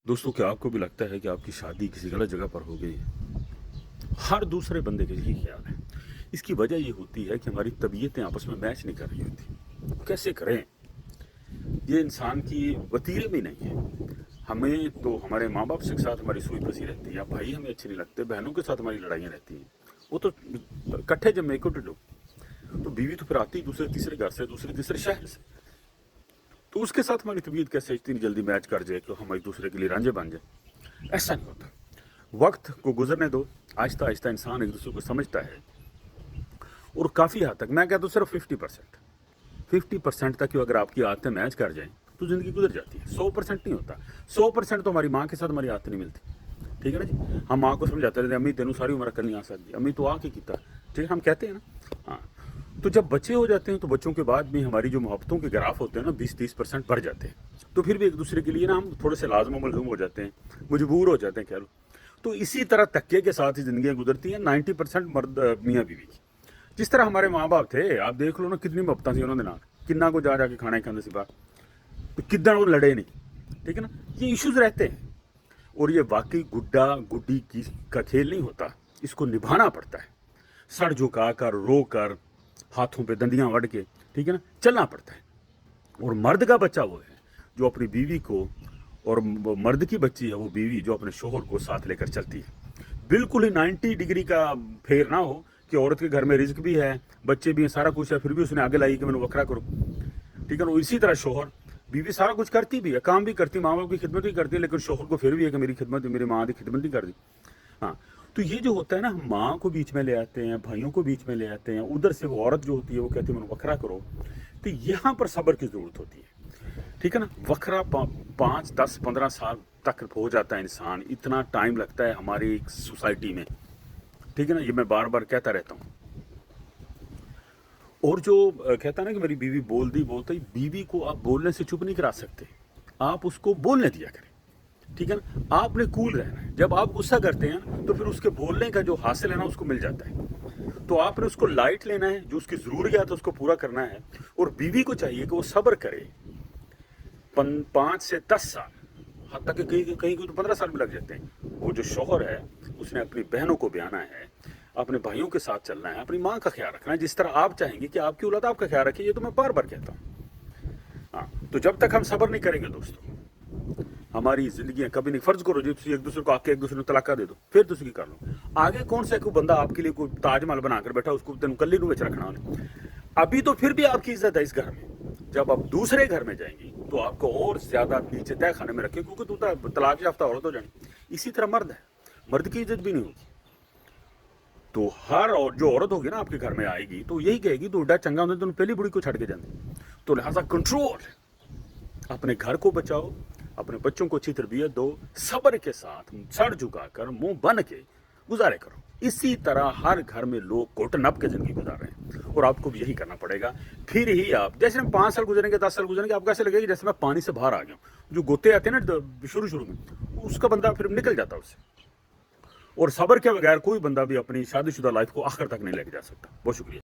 दोस्तों, क्या आपको भी लगता है कि आपकी शादी किसी गलत जगह पर हो गई है? हर दूसरे बंदे का यही ख्याल है। इसकी वजह ये होती है कि हमारी तबीयतें आपस में मैच नहीं कर रही होती। कैसे करें? ये इंसान की वतीरे में नहीं है। हमें तो हमारे माँ बाप के साथ हमारी सुई फंसी रहती है, भाई हमें अच्छे नहीं लगते, बहनों के साथ हमारी लड़ाइयाँ रहती हैं। वो तो इकट्ठे जब मेको टिडो, तो बीवी तो फिर आती दूसरे तीसरे घर से, दूसरे तीसरे शहर से, तो उसके साथ हमारी तबीयत कैसे इतनी जल्दी मैच कर जाए कि हम एक दूसरे के लिए रांझे बन जाए? ऐसा नहीं होता। वक्त को गुजरने दो, आहिस्ता आहिस्ता इंसान एक दूसरे को समझता है। और काफ़ी हद तक, मैं कहता हूँ सिर्फ 50% तक कि अगर आपकी आदतें मैच कर जाएं तो ज़िंदगी गुजर जाती है। 100% नहीं होता। 100% तो हमारी माँ के साथ हमारी आदतें नहीं मिलती। ठीक है ना जी? हम माँ को समझाते रहते हैं, अम्मी तेनू सारी उम्र करनी आ सकती, अम्मी तो आके किता। ठीक है, हम कहते हैं ना। हाँ, तो जब बच्चे हो जाते हैं तो बच्चों के बाद भी हमारी जो मोहब्बतों के ग्राफ होते हैं ना 20-30% बढ़ जाते हैं। तो फिर भी एक दूसरे के लिए ना हम थोड़े से लाजम मलजूम हो जाते हैं, मजबूर हो जाते हैं, कह लो। तो इसी तरह तक्के के साथ ही जिंदगियां गुजरती हैं 90% मर्द मियाँ बीवी की। जिस तरह हमारे माँ बाप थे, आप देख लो ना, कितनी मोहब्बत सी उन्होंने नाल, किन्ना को जा जाके खाना खाते सी बाहर, तो कितना वो लड़े नहीं। ठीक है ना? ये इश्यूज रहते हैं। और ये वाकई गुड्डा गुड्डी की का खेल नहीं होता, इसको निभाना पड़ता है। सर झुका कर, रो कर, हाथों पे दंदियां वड़ के, ठीक है ना, चलना पड़ता है। और मर्द का बच्चा वो है जो अपनी बीवी को, और मर्द की बच्ची है वो बीवी जो अपने शोहर को साथ लेकर चलती है। बिल्कुल ही 90 डिग्री का फेर ना हो कि औरत के घर में रिज्क भी है, बच्चे भी हैं, सारा कुछ है, फिर भी उसने आगे लाई कि मैंने वखरा करो। ठीक है ना? इसी तरह शोहर, बीवी सारा कुछ करती भी है, काम भी करती, माँ बाप की खिदमत भी करती है, लेकिन शोहर को फिर भी है कि मेरी खिदमत, मेरी माँ की खिदमत नहीं कर दी। हाँ, तो ये जो होता है ना, हम माँ को बीच में ले आते हैं, भाइयों को बीच में ले आते हैं, उधर से वो औरत जो होती है वो कहती है मैंने वखरा करो। तो यहाँ पर सब्र की जरूरत होती है। ठीक है ना? वखरा 5, 10, 15 साल तक हो जाता है इंसान, इतना टाइम लगता है हमारी सोसाइटी में। ठीक है ना? ये मैं बार बार कहता रहता हूँ। और जो कहता है ना कि मेरी बीवी बोल दी बोलते ही, बीवी को आप बोलने से चुप नहीं करा सकते, आप उसको बोलने दिया करें। ठीक है ना? आपने कूल रहना है। जब आप गुस्सा करते हैं तो फिर उसके बोलने का जो हासिल है ना उसको मिल जाता है। तो आपने उसको लाइट लेना है, जो उसकी जरूरियात है उसको पूरा करना है। और बीवी को चाहिए कि वो सब्र करे 5 से 10 साल, हद तक कहीं कहीं को तो 15 साल भी लग जाते हैं। वो जो शौहर है उसने अपनी बहनों को ब्याना है, अपने भाइयों के साथ चलना है, अपनी माँ का ख्याल रखना है, जिस तरह आप चाहेंगे कि आपकी औलाद आपका ख्याल रखे। ये तो मैं बार बार कहता हूँ। हाँ, तो जब तक हम सब्र नहीं करेंगे दोस्तों, हमारी जिंदगी कभी नहीं। फर्ज करो जी एक दूसरे को आके एक दूसरे को तलाका दे दो, फिर दूसरी कर लो। आगे कौन सा कोई बंदा आपके लिए कोई ताजमहल बनाकर बैठा, उसको तेन कल्ली नु रखना उन्हें। अभी तो फिर भी आपकी इज्जत है इस घर में। जब आप दूसरे घर में जाएंगी तो आपको और ज्यादा नीचे तय खाने में रखें, क्योंकि तू तो तलाक याफ्ता औरत हो जानी। इसी तरह मर्द है, मर्द की इज्जत भी नहीं होगी। तो हर और जो औरत होगी ना आपके घर में आएगी तो यही कहेगी तू एडा चंगा होंगे, तुम पहली बुढ़ी को छड़ के जाते। तो लिहाजा कंट्रोल, अपने घर को बचाओ, अपने बच्चों को अच्छी तरबियत दो, सब्र के साथ सर झुकाकर मुंह बन के गुजारे करो। इसी तरह हर घर में लोग घुट नप के जिंदगी गुजार रहे हैं, और आपको भी यही करना पड़ेगा। फिर ही आप, जैसे हम 5 साल गुजरेंगे, 10 साल गुजरेंगे, आपको ऐसे लगेगा जैसे मैं पानी से बाहर आ गया हूँ। जो गोते आते हैं ना शुरू शुरू में, उसका बंदा फिर निकल जाता है उससे। और सब्र के बगैर कोई बंदा भी अपनी शादीशुदा लाइफ को आखिर तक नहीं लेके जा सकता। बहुत शुक्रिया।